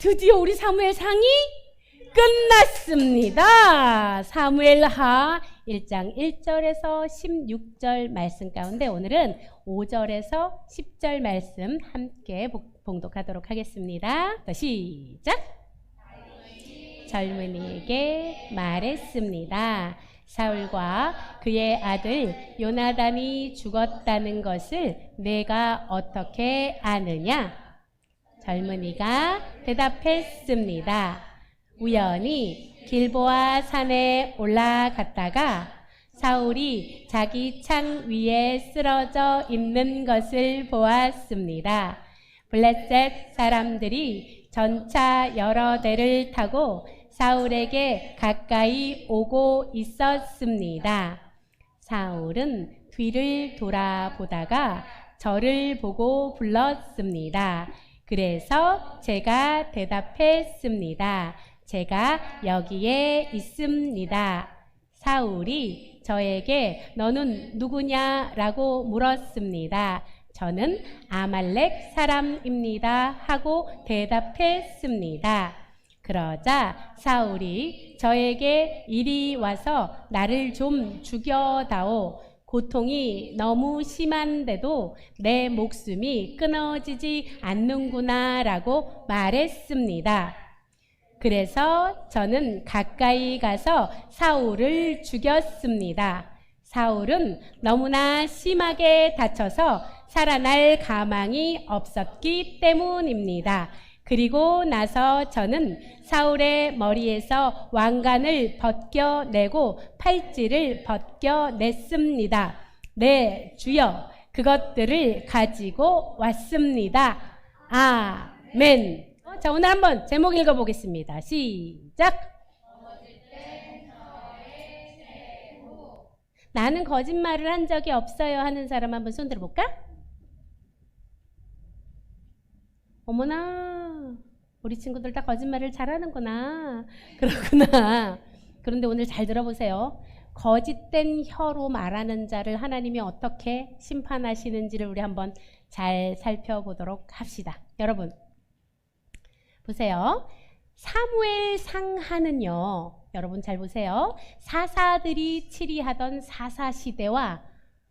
드디어 우리 사무엘상이 끝났습니다. 사무엘하 1장 1절에서 16절 말씀 가운데 오늘은 5절에서 10절 말씀 함께 봉독하도록 하겠습니다. 시작! 젊은이에게 말했습니다. 사울과 그의 아들 요나단이 죽었다는 것을 내가 어떻게 아느냐? 젊은이가 대답했습니다. 우연히 길보아 산에 올라갔다가 사울이 자기 창 위에 쓰러져 있는 것을 보았습니다. 블레셋 사람들이 전차 여러 대를 타고 사울에게 가까이 오고 있었습니다. 사울은 뒤를 돌아보다가 저를 보고 불렀습니다. 그래서 제가 대답했습니다. 제가 여기에 있습니다. 사울이 저에게 너는 누구냐라고 물었습니다. 저는 아말렉 사람입니다 하고 대답했습니다. 그러자 사울이 저에게 이리 와서 나를 좀 죽여다오. 고통이 너무 심한데도 내 목숨이 끊어지지 않는구나 라고 말했습니다. 그래서 저는 가까이 가서 사울을 죽였습니다. 사울은 너무나 심하게 다쳐서 살아날 가망이 없었기 때문입니다. 그리고 나서 저는 사울의 머리에서 왕관을 벗겨내고 팔찌를 벗겨냈습니다. 네, 주여, 그것들을 가지고 왔습니다. 아멘. 자, 오늘 한번 제목 읽어보겠습니다. 시작! 나는 거짓말을 한 적이 없어요 하는 사람 한번 손 들어볼까? 어머나, 우리 친구들 다 거짓말을 잘하는구나. 그렇구나. 그런데 오늘 잘 들어보세요. 거짓된 혀로 말하는 자를 하나님이 어떻게 심판하시는지를 우리 한번 잘 살펴보도록 합시다. 여러분, 보세요. 사무엘 상하는요, 여러분 잘 보세요. 사사들이 치리하던 사사시대와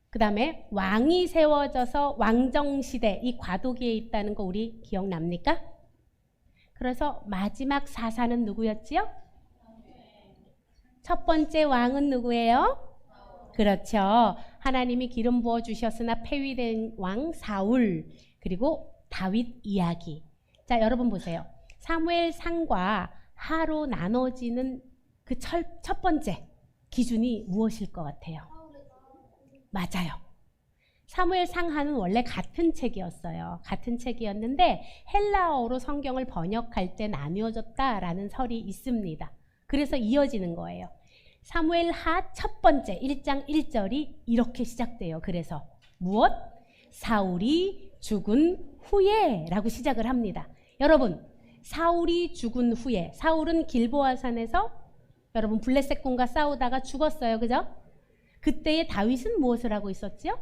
그 다음에 왕이 세워져서 왕정시대, 이 과도기에 있다는 거 우리 기억납니까? 그래서 마지막 사사는 누구였지요? 첫 번째 왕은 누구예요? 그렇죠. 하나님이 기름 부어 주셨으나 폐위된 왕 사울, 그리고 다윗 이야기. 자, 여러분 보세요. 사무엘 상과 하로 나눠지는 그 첫 번째 기준이 무엇일 것 같아요? 맞아요. 사무엘 상하는 원래 같은 책이었어요. 같은 책이었는데 헬라어로 성경을 번역할 때 나뉘어졌다라는 설이 있습니다. 그래서 이어지는 거예요. 사무엘 하 첫 번째 1장 1절이 이렇게 시작돼요. 그래서 무엇? 사울이 죽은 후에 라고 시작을 합니다. 여러분, 사울이 죽은 후에, 사울은 길보아산에서 여러분 블레셋군과 싸우다가 죽었어요. 그죠? 그때의 다윗은 무엇을 하고 있었지요?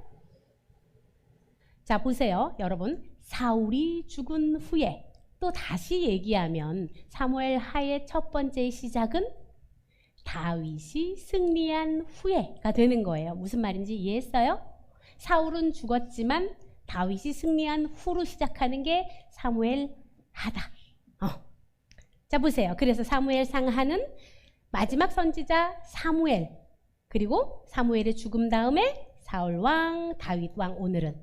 자, 보세요. 여러분, 사울이 죽은 후에, 또 다시 얘기하면 사무엘 하의 첫 번째 시작은 다윗이 승리한 후에가 되는 거예요. 무슨 말인지 이해했어요? 사울은 죽었지만 다윗이 승리한 후로 시작하는 게 사무엘 하다. 자, 보세요. 그래서 사무엘 상하는 마지막 선지자 사무엘, 그리고 사무엘의 죽음 다음에 사울 왕, 다윗 왕. 오늘은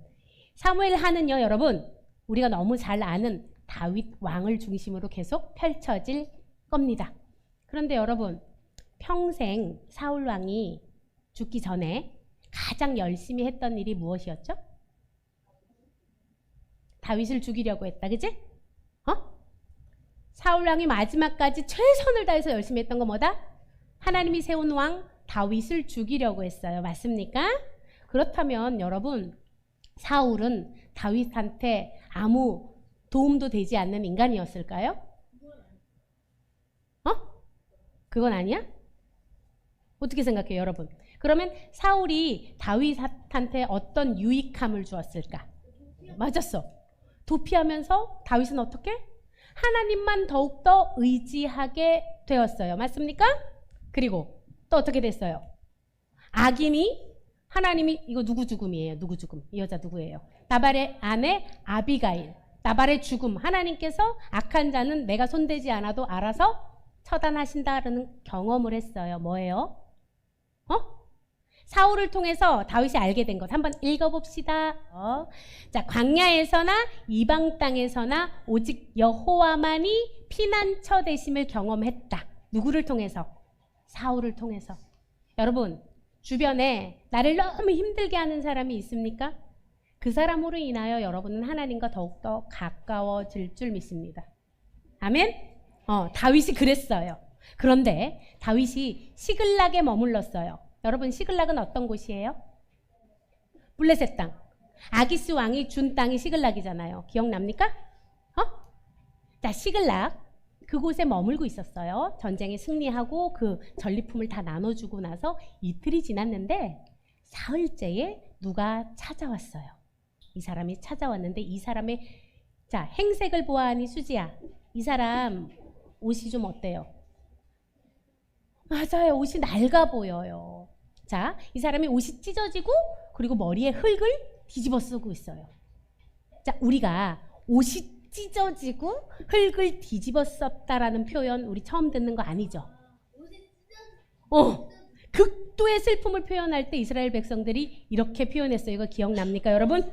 사무엘 하는요, 여러분, 우리가 너무 잘 아는 다윗 왕을 중심으로 계속 펼쳐질 겁니다. 그런데 여러분, 평생 사울 왕이 죽기 전에 가장 열심히 했던 일이 무엇이었죠? 다윗을 죽이려고 했다, 그치? 사울 왕이 마지막까지 최선을 다해서 열심히 했던 거 뭐다? 하나님이 세운 왕 다윗을 죽이려고 했어요. 맞습니까? 그렇다면 여러분, 사울은 다윗한테 아무 도움도 되지 않는 인간이었을까요? 그건 아니야? 어떻게 생각해요, 여러분? 그러면 사울이 다윗한테 어떤 유익함을 주었을까? 맞았어. 도피하면서 다윗은 어떻게? 하나님만 더욱더 의지하게 되었어요. 맞습니까? 그리고 또 어떻게 됐어요? 악인이 하나님이 이거 누구 죽음이에요? 누구 죽음? 이 여자 누구예요? 나발의 아내 아비가일. 나발의 죽음. 하나님께서 악한 자는 내가 손대지 않아도 알아서 처단하신다라는 경험을 했어요. 뭐예요? 사울을 통해서 다윗이 알게 된 것 한번 읽어봅시다. 자, 광야에서나 이방 땅에서나 오직 여호와만이 피난처 되심을 경험했다. 누구를 통해서? 사울을 통해서. 여러분, 주변에 나를 너무 힘들게 하는 사람이 있습니까? 그 사람으로 인하여 여러분은 하나님과 더욱더 가까워질 줄 믿습니다. 아멘? 다윗이 그랬어요. 그런데 다윗이 시글락에 머물렀어요. 여러분, 시글락은 어떤 곳이에요? 블레셋 땅. 아기스 왕이 준 땅이 시글락이잖아요. 기억납니까? 자, 시글락. 그곳에 머물고 있었어요. 전쟁에 승리하고 그 전리품을 다 나눠주고 나서 이틀이 지났는데 사흘째에 누가 찾아왔어요. 이 사람이 찾아왔는데 이 사람의 자, 행색을 보아하니 수지야. 이 사람 옷이 좀 어때요? 맞아요. 옷이 낡아 보여요. 자, 이 사람이 옷이 찢어지고 그리고 머리에 흙을 뒤집어 쓰고 있어요. 자, 우리가 옷이 찢어지고 흙을 뒤집어 썼다라는 표현 우리 처음 듣는 거 아니죠? 극도의 슬픔을 표현할 때 이스라엘 백성들이 이렇게 표현했어요. 이거 기억납니까, 여러분?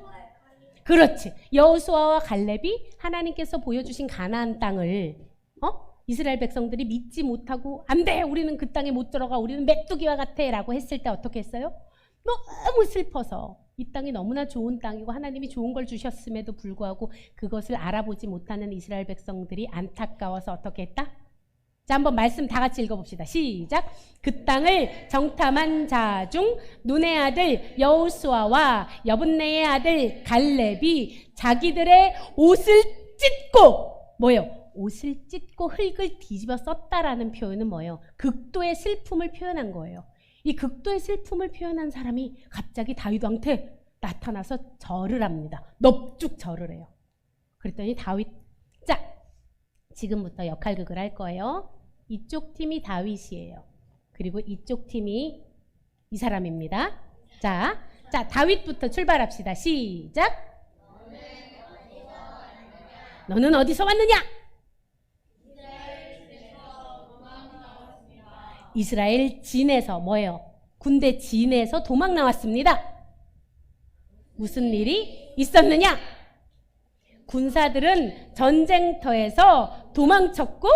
그렇지. 여호수아와 갈렙이 하나님께서 보여주신 가나안 땅을 이스라엘 백성들이 믿지 못하고 안 돼! 우리는 그 땅에 못 들어가. 우리는 메뚜기와 같아. 라고 했을 때 어떻게 했어요? 너무 슬퍼서 이 땅이 너무나 좋은 땅이고 하나님이 좋은 걸 주셨음에도 불구하고 그것을 알아보지 못하는 이스라엘 백성들이 안타까워서 어떻게 했다? 자, 한번 말씀 다 같이 읽어봅시다. 시작. 그 땅을 정탐한 자 중 눈의 아들 여호수아와 여분네의 아들 갈렙이 자기들의 옷을 찢고 뭐예요? 옷을 찢고 흙을 뒤집어 썼다라는 표현은 뭐예요? 극도의 슬픔을 표현한 거예요. 이 극도의 슬픔을 표현한 사람이 갑자기 다윗 왕한테 나타나서 절을 합니다. 넙죽 절을 해요. 그랬더니 다윗, 자, 지금부터 역할극을 할 거예요. 이쪽 팀이 다윗이에요. 그리고 이쪽 팀이 이 사람입니다. 자, 다윗부터 출발합시다. 시작. 너는 어디서 왔느냐? 이스라엘 진에서 뭐예요? 군대 진에서 도망 나왔습니다. 무슨 일이 있었느냐? 군사들은 전쟁터에서 도망쳤고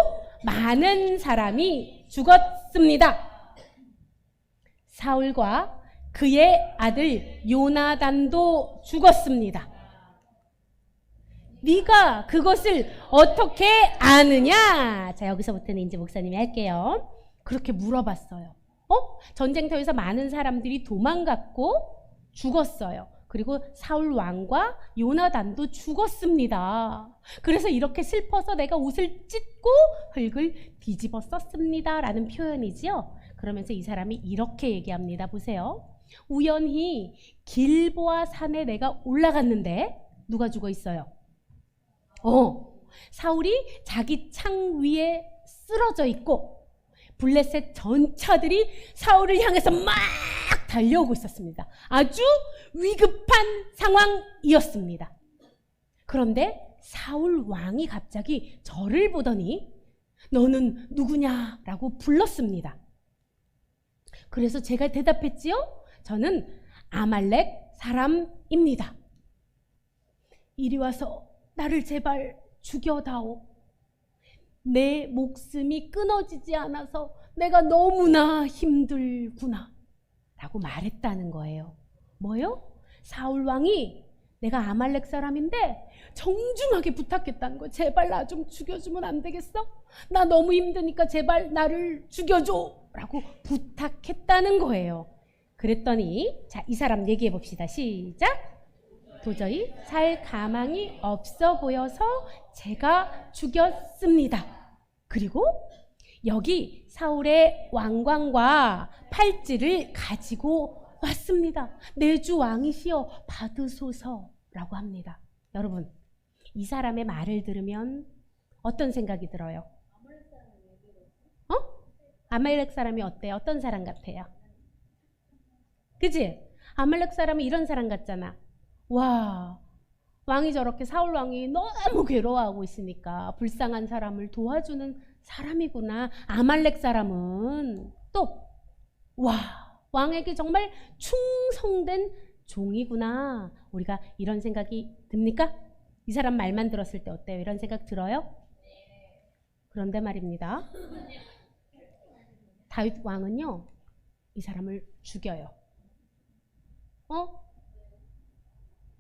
많은 사람이 죽었습니다. 사울과 그의 아들 요나단도 죽었습니다. 네가 그것을 어떻게 아느냐? 자, 여기서부터는 이제 목사님이 할게요. 그렇게 물어봤어요. 전쟁터에서 많은 사람들이 도망갔고 죽었어요. 그리고 사울 왕과 요나단도 죽었습니다. 그래서 이렇게 슬퍼서 내가 옷을 찢고 흙을 뒤집어 썼습니다. 라는 표현이지요. 그러면서 이 사람이 이렇게 얘기합니다. 보세요. 우연히 길보아 산에 내가 올라갔는데 누가 죽어 있어요? 사울이 자기 창 위에 쓰러져 있고 블레셋 전차들이 사울을 향해서 막 달려오고 있었습니다. 아주 위급한 상황이었습니다. 그런데 사울 왕이 갑자기 저를 보더니 너는 누구냐라고 불렀습니다. 그래서 제가 대답했지요. 저는 아말렉 사람입니다. 이리 와서 나를 제발 죽여다오. 내 목숨이 끊어지지 않아서 내가 너무나 힘들구나 라고 말했다는 거예요. 뭐요? 사울 왕이 내가 아말렉 사람인데 정중하게 부탁했다는 거예요. 제발 나 좀 죽여주면 안 되겠어? 나 너무 힘드니까 제발 나를 죽여줘 라고 부탁했다는 거예요. 그랬더니 자, 이 사람 얘기해 봅시다. 시작. 도저히 살 가망이 없어 보여서 제가 죽였습니다. 그리고 여기 사울의 왕관과 팔찌를 가지고 왔습니다. 내 주 왕이시여 받으소서라고 합니다. 여러분, 이 사람의 말을 들으면 어떤 생각이 들어요? 어? 아말렉 사람이 어때요? 어떤 사람 같아요? 그치? 아말렉 사람은 이런 사람 같잖아. 와, 왕이 저렇게 사울 왕이 너무 괴로워하고 있으니까 불쌍한 사람을 도와주는 사람이구나. 아말렉 사람은 또 와, 왕에게 정말 충성된 종이구나. 우리가 이런 생각이 듭니까? 이 사람 말만 들었을 때 어때요? 이런 생각 들어요? 그런데 말입니다. 다윗 왕은요, 이 사람을 죽여요.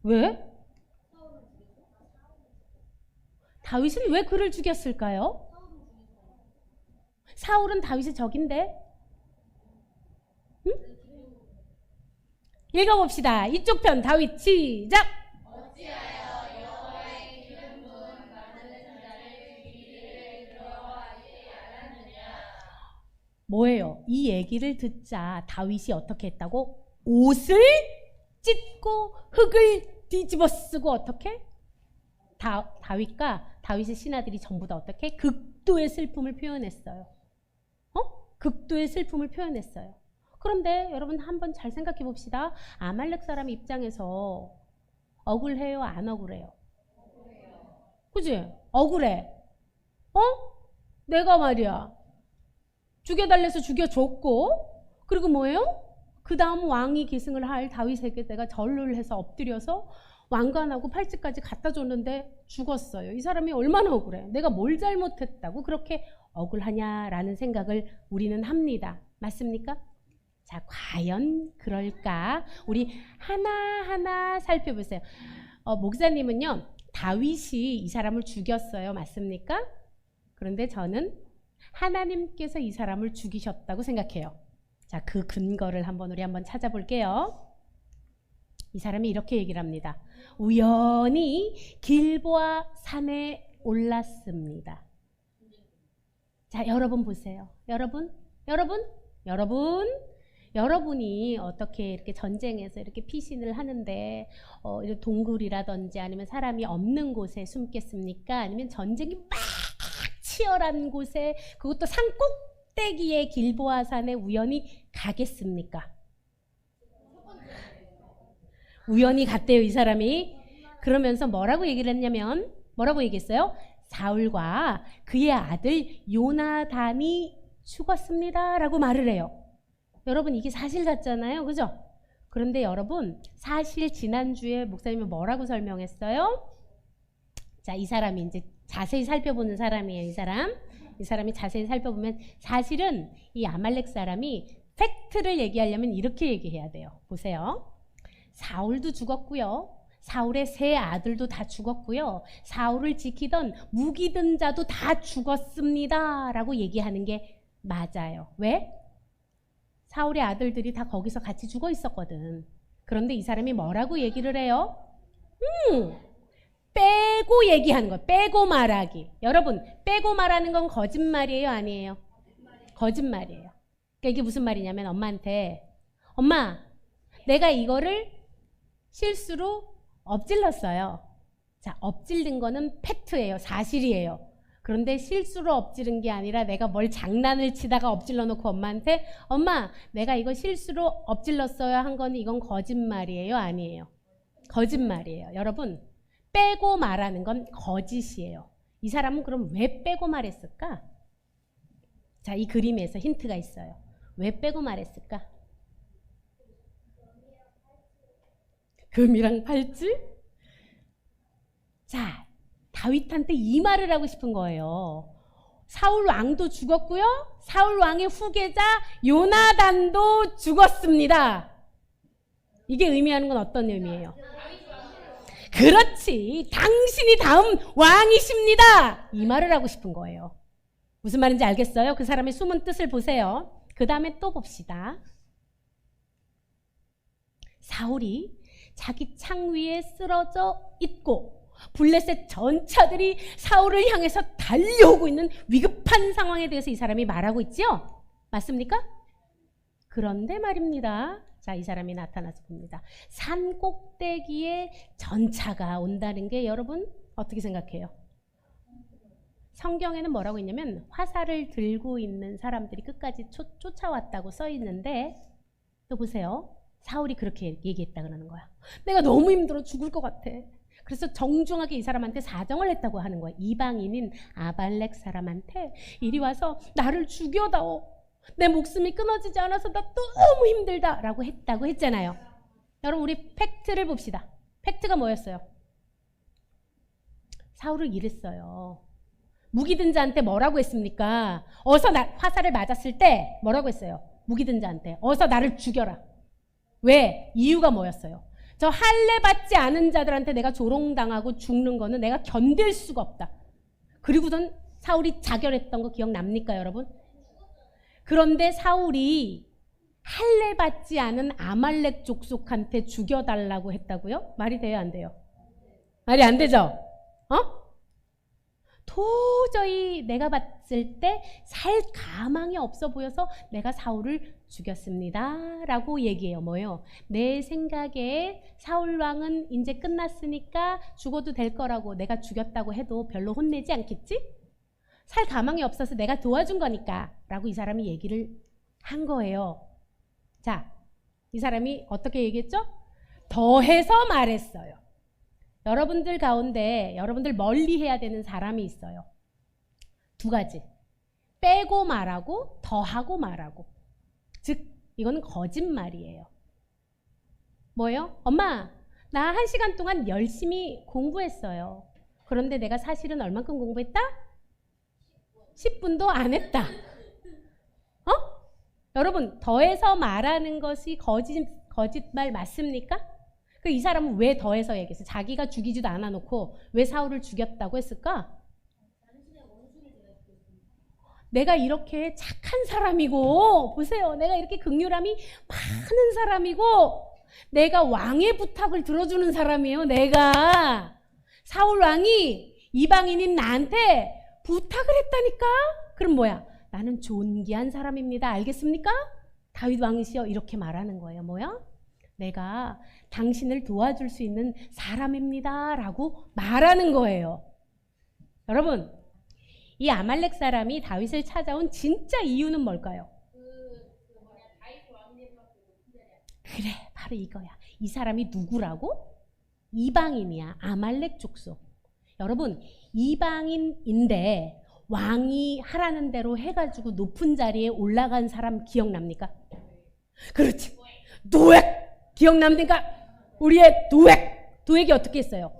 왜? 다윗은 왜 그를 죽였을까요? 사울은 다윗의 적인데? 응? 읽어봅시다. 이쪽 편 다윗 시작! 뭐예요? 이 얘기를 듣자 다윗이 어떻게 했다고? 옷을 찢고 흙을 뒤집어 쓰고 어떻게? 다윗과 다윗의 신하들이 전부 다 어떻게? 극도의 슬픔을 표현했어요. 극도의 슬픔을 표현했어요. 그런데 여러분 한번 잘 생각해 봅시다. 아말렉 사람 입장에서 억울해요? 안 억울해요? 그치? 억울해. 내가 말이야. 죽여달래서 죽여줬고, 그리고 뭐예요? 그 다음 왕이 계승을 할 다윗에게 내가 절을 해서 엎드려서 왕관하고 팔찌까지 갖다 줬는데 죽었어요. 이 사람이 얼마나 억울해. 내가 뭘 잘못했다고 그렇게 억울하냐라는 생각을 우리는 합니다. 맞습니까? 자, 과연 그럴까? 우리 하나하나 살펴보세요. 목사님은요, 다윗이 이 사람을 죽였어요. 맞습니까? 그런데 저는 하나님께서 이 사람을 죽이셨다고 생각해요. 자, 그 근거를 우리 한번 찾아볼게요. 이 사람이 이렇게 얘기를 합니다. 우연히 길보아 산에 올랐습니다. 자, 여러분 보세요. 여러분이 어떻게 이렇게 전쟁에서 이렇게 피신을 하는데 동굴이라든지 아니면 사람이 없는 곳에 숨겠습니까? 아니면 전쟁이 막 치열한 곳에, 그것도 산 꼭대기에 길보아 산에 우연히 가겠습니까? 우연히 갔대요, 이 사람이. 그러면서 뭐라고 얘기를 했냐면, 뭐라고 얘기했어요? 사울과 그의 아들 요나단이 죽었습니다 라고 말을 해요. 여러분, 이게 사실 같잖아요, 그죠? 그런데 여러분, 사실 지난주에 목사님이 뭐라고 설명했어요? 자, 이 사람이 이제 자세히 살펴보는 사람이에요. 이 사람이 자세히 살펴보면 사실은 이 아말렉 사람이 팩트를 얘기하려면 이렇게 얘기해야 돼요. 보세요. 사울도 죽었고요. 사울의 세 아들도 다 죽었고요. 사울을 지키던 무기 든 자도 다 죽었습니다 라고 얘기하는 게 맞아요. 왜? 사울의 아들들이 다 거기서 같이 죽어 있었거든. 그런데 이 사람이 뭐라고 얘기를 해요? 빼고 얘기하는 거예요. 빼고 말하기. 여러분, 빼고 말하는 건 거짓말이에요? 아니에요? 거짓말이에요. 그러니까 이게 무슨 말이냐면 엄마한테, 엄마, 내가 이거를 실수로 엎질렀어요. 자, 엎질른 거는 팩트예요. 사실이에요. 그런데 실수로 엎지른 게 아니라 내가 뭘 장난을 치다가 엎질러 놓고 엄마한테, 엄마, 내가 이거 실수로 엎질렀어요 한 거는 이건 거짓말이에요? 아니에요? 거짓말이에요. 여러분, 빼고 말하는 건 거짓이에요. 이 사람은 그럼 왜 빼고 말했을까? 자, 이 그림에서 힌트가 있어요. 왜 빼고 말했을까? 금이랑 팔찌? 자, 다윗한테 이 말을 하고 싶은 거예요. 사울 왕도 죽었고요. 사울 왕의 후계자 요나단도 죽었습니다. 이게 의미하는 건 어떤 의미예요? 그렇지, 당신이 다음 왕이십니다. 이 말을 하고 싶은 거예요. 무슨 말인지 알겠어요? 그 사람의 숨은 뜻을 보세요. 그 다음에 또 봅시다. 사울이 자기 창 위에 쓰러져 있고 블레셋 전차들이 사울을 향해서 달려오고 있는 위급한 상황에 대해서 이 사람이 말하고 있죠? 맞습니까? 그런데 말입니다. 자, 이 사람이 나타나서 봅니다. 산 꼭대기에 전차가 온다는 게 여러분 어떻게 생각해요? 성경에는 뭐라고 있냐면 화살을 들고 있는 사람들이 끝까지 쫓아왔다고 써 있는데 또 보세요. 사울이 그렇게 얘기했다 그러는 거야. 내가 너무 힘들어 죽을 것 같아. 그래서 정중하게 이 사람한테 사정을 했다고 하는 거야. 이방인인 아말렉 사람한테 이리 와서 나를 죽여다오. 내 목숨이 끊어지지 않아서 나 너무 힘들다 라고 했다고 했잖아요. 여러분 우리 팩트를 봅시다. 팩트가 뭐였어요? 사울을 이랬어요. 무기 든 자한테 뭐라고 했습니까? 어서 화살을 맞았을 때 뭐라고 했어요? 무기 든 자한테 어서 나를 죽여라. 왜? 이유가 뭐였어요? 저 할례 받지 않은 자들한테 내가 조롱당하고 죽는 거는 내가 견딜 수가 없다. 그리고선 사울이 자결했던 거 기억납니까 여러분? 그런데 사울이 할례 받지 않은 아말렉 족속한테 죽여달라고 했다고요? 말이 돼요 안 돼요? 말이 안 되죠? 도저히 내가 봤을 때 살 가망이 없어 보여서 내가 사울을 죽였습니다 라고 얘기해요. 뭐예요? 내 생각에 사울 왕은 이제 끝났으니까 죽어도 될 거라고 내가 죽였다고 해도 별로 혼내지 않겠지? 살 가망이 없어서 내가 도와준 거니까 라고 이 사람이 얘기를 한 거예요. 자, 이 사람이 어떻게 얘기했죠? 더해서 말했어요. 여러분들 가운데 여러분들 멀리 해야 되는 사람이 있어요. 두 가지. 빼고 말하고 더하고 말하고. 즉 이거는 거짓말이에요. 뭐예요? 엄마 나 1시간 동안 열심히 공부했어요. 그런데 내가 사실은 얼만큼 공부했다? 10분도 안 했다. 여러분 더해서 말하는 것이 거짓말 맞습니까? 이 사람은 왜 더해서 얘기했어요? 자기가 죽이지도 않아 놓고 왜 사울을 죽였다고 했을까? 내가 이렇게 착한 사람이고 보세요. 내가 이렇게 긍휼함이 많은 사람이고 내가 왕의 부탁을 들어주는 사람이에요. 내가 사울 왕이 이방인인 나한테 부탁을 했다니까? 그럼 뭐야? 나는 존귀한 사람입니다. 알겠습니까? 다윗 왕이시여 이렇게 말하는 거예요. 뭐야? 내가 당신을 도와줄 수 있는 사람입니다 라고 말하는 거예요. 여러분 이 아말렉 사람이 다윗을 찾아온 진짜 이유는 뭘까요? 그래 바로 이거야. 이 사람이 누구라고? 이방인이야. 아말렉 족속. 여러분 이방인인데 왕이 하라는 대로 해가지고 높은 자리에 올라간 사람 기억납니까? 그렇지. 도액 기억납니까? 우리의 도액. 도액이 어떻게 했어요?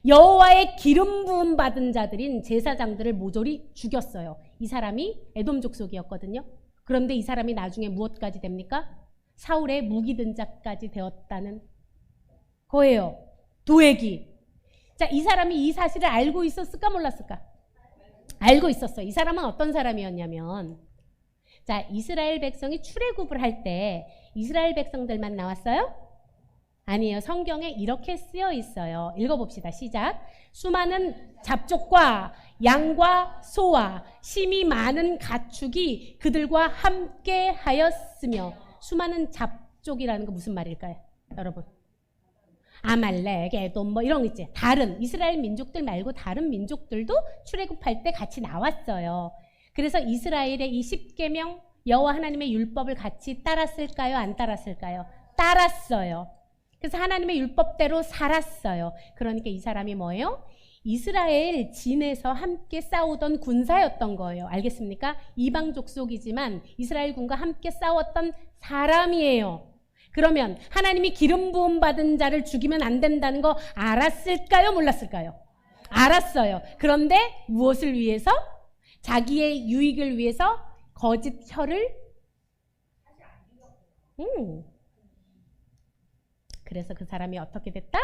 여호와의 기름 부음 받은 자들인 제사장들을 모조리 죽였어요. 이 사람이 에돔 족속이었거든요. 그런데 이 사람이 나중에 무엇까지 됩니까? 사울의 무기 든 자까지 되었다는 거예요. 도액이. 자, 이 사람이 이 사실을 알고 있었을까 몰랐을까? 알고 있었어요. 이 사람은 어떤 사람이었냐면 자, 이스라엘 백성이 출애굽을 할 때 이스라엘 백성들만 나왔어요? 아니에요. 성경에 이렇게 쓰여 있어요. 읽어봅시다. 시작. 수많은 잡족과 양과 소와 심이 많은 가축이 그들과 함께 하였으며 수많은 잡족이라는 거 무슨 말일까요? 여러분. 아말렉, 에돔 뭐 이런 거 있지. 다른 이스라엘 민족들 말고 다른 민족들도 출애굽할 때 같이 나왔어요. 그래서 이스라엘의 이 10계명 여호와 하나님의 율법을 같이 따랐을까요? 안 따랐을까요? 따랐어요. 그래서 하나님의 율법대로 살았어요. 그러니까 이 사람이 뭐예요? 이스라엘 진에서 함께 싸우던 군사였던 거예요. 알겠습니까? 이방 족속이지만 이스라엘 군과 함께 싸웠던 사람이에요. 그러면 하나님이 기름 부음 받은 자를 죽이면 안 된다는 거 알았을까요? 몰랐을까요? 알았어요. 그런데 무엇을 위해서? 자기의 유익을 위해서 거짓 혀를 그래서 그 사람이 어떻게 됐다?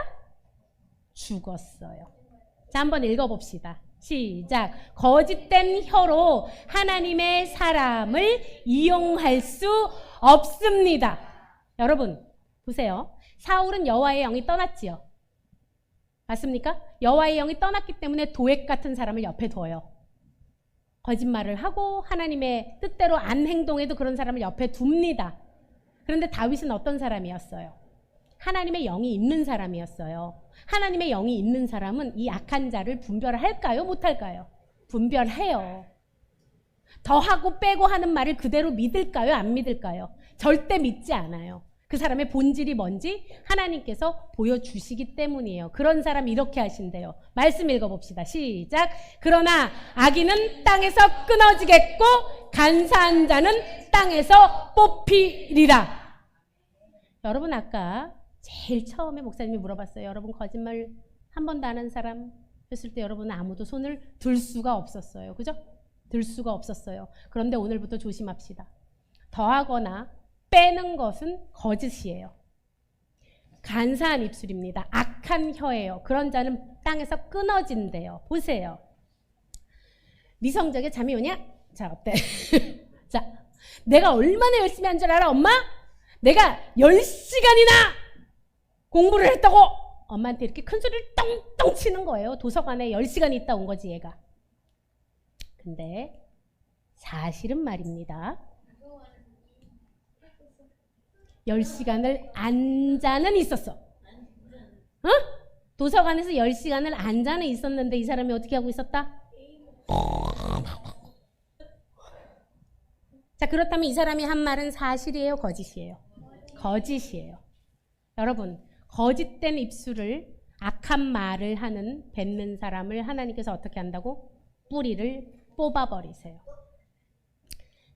죽었어요. 자, 한번 읽어봅시다. 시작. 거짓된 혀로 하나님의 사람을 이용할 수 없습니다. 여러분 보세요. 사울은 여호와의 영이 떠났지요. 맞습니까? 여호와의 영이 떠났기 때문에 도액 같은 사람을 옆에 둬요. 거짓말을 하고 하나님의 뜻대로 안 행동해도 그런 사람을 옆에 둡니다. 그런데 다윗은 어떤 사람이었어요? 하나님의 영이 있는 사람이었어요. 하나님의 영이 있는 사람은 이 악한 자를 분별할까요? 못할까요? 분별해요. 더하고 빼고 하는 말을 그대로 믿을까요? 안 믿을까요? 절대 믿지 않아요. 그 사람의 본질이 뭔지 하나님께서 보여주시기 때문이에요. 그런 사람 이렇게 하신대요. 말씀 읽어봅시다. 시작. 그러나 악인은 땅에서 끊어지겠고 간사한 자는 땅에서 뽑히리라. 여러분 아까 제일 처음에 목사님이 물어봤어요. 여러분 거짓말 한 번도 안 한 사람 했을 때 여러분은 아무도 손을 들 수가 없었어요. 그죠? 들 수가 없었어요. 그런데 오늘부터 조심합시다. 더하거나 빼는 것은 거짓이에요. 간사한 입술입니다. 악한 혀예요. 그런 자는 땅에서 끊어진대요. 보세요. 네 성적에 잠이 오냐? 자, 어때? 자, 내가 얼마나 열심히 한 줄 알아, 엄마? 내가 10시간이나 공부를 했다고! 엄마한테 이렇게 큰 소리를 똥똥 치는 거예요. 도서관에 10시간 있다 온 거지, 얘가. 근데 사실은 말입니다. 10시간을 앉아는 있었어. 어? 도서관에서 10시간을 앉아는 있었는데 이 사람이 어떻게 하고 있었다? 자, 그렇다면 이 사람이 한 말은 사실이에요? 거짓이에요? 거짓이에요. 여러분, 거짓된 입술을 악한 말을 하는 뱉는 사람을 하나님께서 어떻게 한다고? 뿌리를 뽑아버리세요.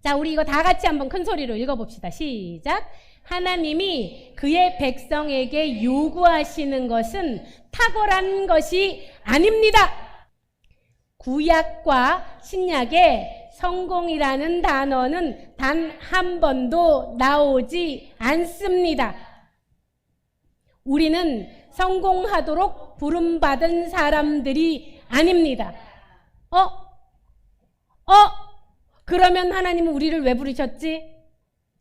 자, 우리 이거 다 같이 한번 큰 소리로 읽어봅시다. 시작. 하나님이 그의 백성에게 요구하시는 것은 탁월한 것이 아닙니다. 구약과 신약에 성공이라는 단어는 단 한 번도 나오지 않습니다. 우리는 성공하도록 부름받은 사람들이 아닙니다. 그러면 하나님은 우리를 왜 부르셨지?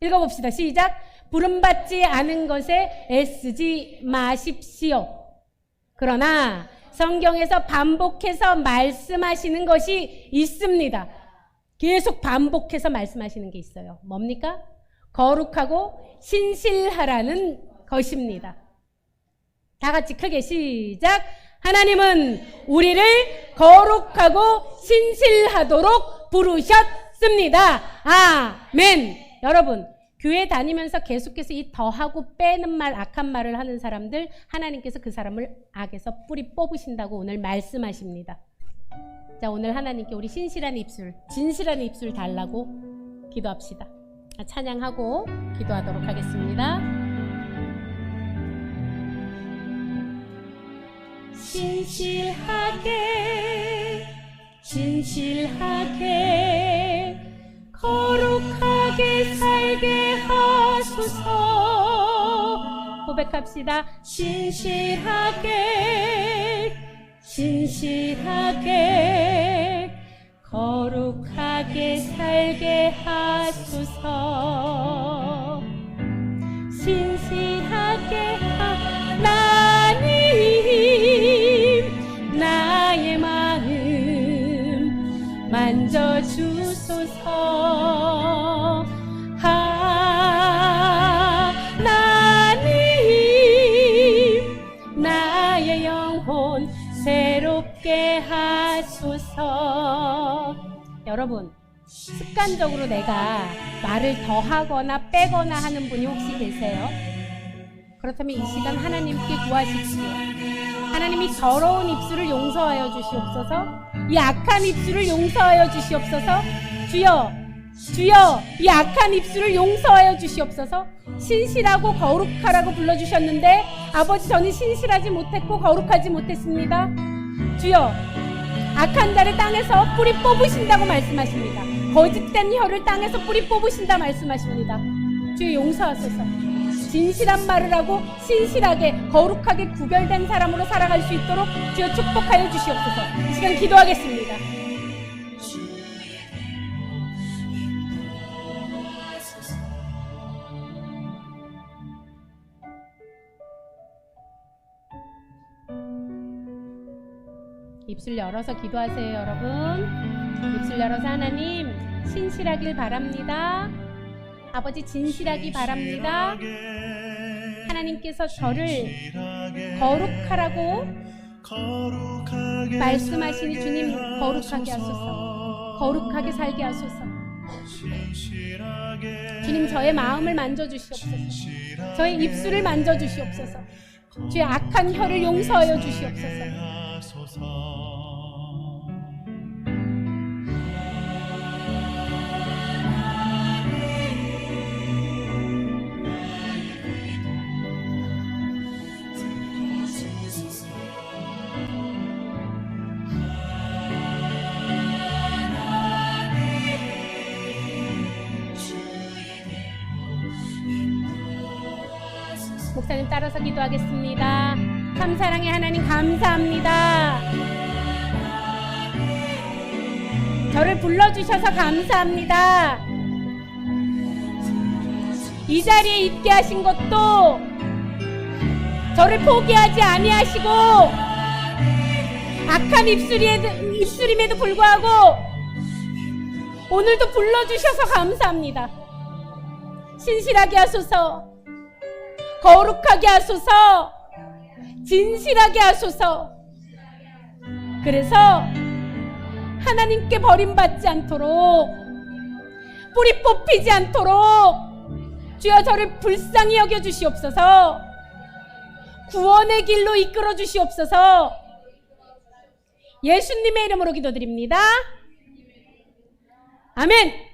읽어봅시다. 시작. 부름받지 않은 것에 애쓰지 마십시오. 그러나 성경에서 반복해서 말씀하시는 것이 있습니다. 계속 반복해서 말씀하시는 게 있어요. 뭡니까? 거룩하고 신실하라는 것입니다. 다 같이 크게 시작. 하나님은 우리를 거룩하고 신실하도록 부르셨습니다. 아멘. 여러분, 교회 다니면서 계속해서 이 더하고 빼는 말, 악한 말을 하는 사람들, 하나님께서 그 사람을 악에서 뿌리 뽑으신다고 오늘 말씀하십니다. 자, 오늘 하나님께 우리 신실한 입술, 진실한 입술 달라고 기도합시다. 찬양하고 기도하도록 하겠습니다. 신실하게, 진실하게, 거룩하게 살게 하소서. 고백합시다. 신실하게, 진실하게, 거룩하게 살게 하소서. 신실하게 하나님, 나의 마음 만져주소서. 하나님, 나의 영혼 새롭게 하소서. 여러분, 습관적으로 내가 말을 더하거나 빼거나 하는 분이 혹시 계세요? 그렇다면 이 시간 하나님께 구하십시오. 하나님이 더러운 입술을 용서하여 주시옵소서. 이 악한 입술을 용서하여 주시옵소서. 주여, 주여, 이 악한 입술을 용서하여 주시옵소서. 신실하고 거룩하라고 불러주셨는데 아버지, 저는 신실하지 못했고 거룩하지 못했습니다. 주여, 악한 자를 땅에서 뿌리 뽑으신다고 말씀하십니다. 거짓된 혀를 땅에서 뿌리 뽑으신다 말씀하십니다. 주여, 용서하소서. 진실한 말을 하고 신실하게 거룩하게 구별된 사람으로 살아갈 수 있도록 주여 축복하여 주시옵소서. 이 시간 기도하겠습니다. 입술 열어서 기도하세요, 여러분. 입술 열어서 하나님, 신실하길 바랍니다. 아버지, 진실하기 바랍니다. 하나님께서 저를 거룩하라고 말씀하시니 주님 거룩하게 하소서. 거룩하게 살게 하소서. 주님 저의 마음을 만져주시옵소서. 저의 입술을 만져주시옵소서. 주의 악한 혀를 용서하여 주시옵소서. 목사님 따라서 기도하겠습니다. 참사랑의 하나님 감사합니다. 저를 불러주셔서 감사합니다. 이 자리에 있게 하신 것도 저를 포기하지 아니하시고 악한 입술임에도 불구하고 오늘도 불러주셔서 감사합니다. 신실하게 하소서. 거룩하게 하소서. 진실하게 하소서. 그래서 하나님께 버림받지 않도록, 뿌리 뽑히지 않도록 주여 저를 불쌍히 여겨 주시옵소서. 구원의 길로 이끌어 주시옵소서. 예수님의 이름으로 기도드립니다. 아멘.